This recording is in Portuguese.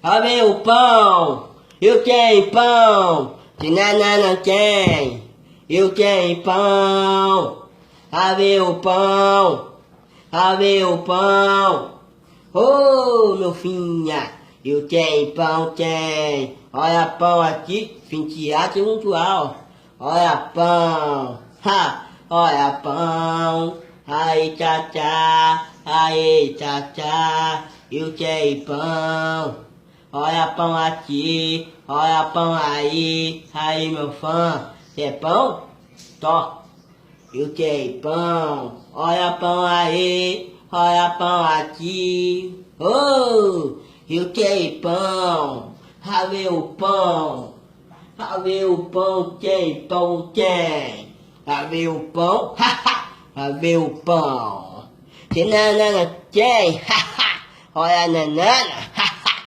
Ó meu pão, eu quero pão, se nada não tem, eu quero pão. Ó meu pão, ó meu pão. Ô meu filha, eu quero pão, tem. Olha pão aqui, finteado e muito alto. Olha pão, ha, olha pão. Aí tchá, aí tchá, eu quero pão. Olha pão aqui, olha pão aí meu fã. Quer pão? Tó, eu quero pão. Olha pão aí, olha pão aqui. Oh, eu quero pão. A meu pão. A meu pão tem, pão tem. A meu pão, haha, a meu pão. Se nanana tem, haha, olha nanana, haha.